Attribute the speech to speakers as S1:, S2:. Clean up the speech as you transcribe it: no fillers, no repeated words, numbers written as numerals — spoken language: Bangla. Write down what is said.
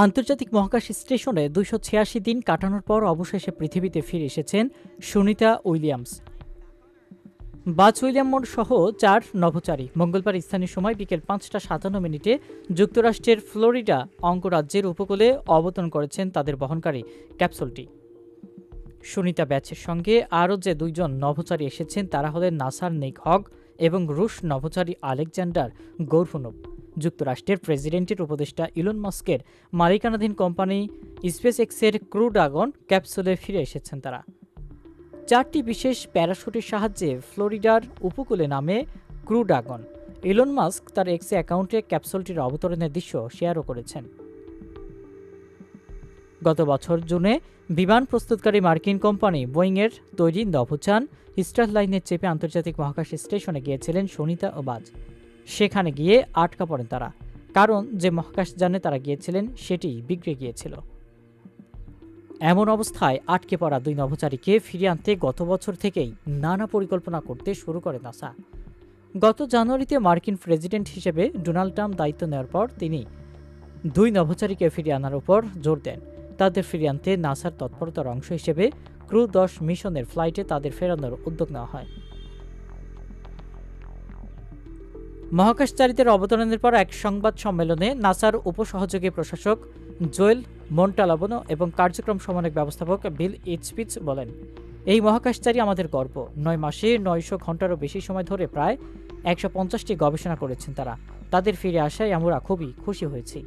S1: আন্তর্জাতিক মহাকাশ স্টেশনে ২৮৬ দিন কাটানোর পর অবশেষে পৃথিবীতে ফিরে এসেছেন সুনিতা উইলিয়ামস। বাজ উইলিয়ামস সহ ৪ নভোচারী মঙ্গলবার স্থানীয় সময় বিকেল ৫টা ৫৭ যুক্তরাষ্ট্রের ফ্লোরিডা অঙ্গরাজ্যের উপকূলে অবতরণ করেছেন তাদের বহনকারী ক্যাপসুলটি। সুনিতা ব্যাচের সঙ্গে আরও যে ২ জন নভোচারী এসেছেন তারা হলেন নাসার নিক হগ এবং রুশ নভোচারী আলেকজান্ডার গোরফুনভ। যুক্তরাষ্ট্রের প্রেসিডেন্টের উপদেষ্টা ইলন মাস্কের মালিকানাধীন কোম্পানি স্পেস এক্সের ক্রু ড্রাগন ক্যাপসুলে ফিরে এসেছেন তারা। ৪টি বিশেষ প্যারাশুটের সাহায্যে ফ্লোরিডার উপকূলে নামে ক্রু ড্রাগন। ইলন মাস্ক তার এক্স অ্যাকাউন্টে ক্যাপসুলটির অবতরণের দৃশ্য শেয়ারও করেছেন। গত বছর জুনে বিমান প্রস্তুতকারী মার্কিন কোম্পানি বোয়িংয়ের তৈরি নভোযান স্টারলাইনের চেপে আন্তর্জাতিক মহাকাশ স্টেশনে গিয়েছিলেন সুনিতা ও বাজ। সেখানে গিয়ে আটকা পড়েন তারা, কারণ যে মহাকাশযানে তারা গিয়েছিলেন সেটি বিগড়ে গিয়েছিল। এমন অবস্থায় আটকে পড়া ২ নভোচারীকে ফিরিয়ে আনতে গত বছর থেকেই নানা পরিকল্পনা করতে শুরু করে নাসা। গত জানুয়ারিতে মার্কিন প্রেসিডেন্ট হিসেবে ডোনাল্ড ট্রাম্প দায়িত্ব নেওয়ার পর তিনি ২ নভোচারীকে ফিরিয়ে আনার উপর জোর দেন। তাদের ফিরিয়ে আনতে নাসার তৎপরতার অংশ হিসেবে ক্রু ১০ মিশনের ফ্লাইটে তাদের ফেরানোর উদ্যোগ নেওয়া হয়। মহাকাশচারীদের অবতরণের পর এক সংবাদ সম্মেলনে নাসার উপসহযোগী প্রশাসক জোয়েল মন্টালাবোনো এবং কার্যক্রম সমন্বয়ক ব্যবস্থাপক বিল ইটসপিচ বলেন, এই মহাকাশচারী আমাদের গর্ব। ৯ মাসে ৯০০ ঘন্টারও বেশি সময় ধরে প্রায় ১৫০টি গবেষণা করেছেন তারা। তাদের ফিরে আসায় আমরা খুবই খুশি হয়েছি।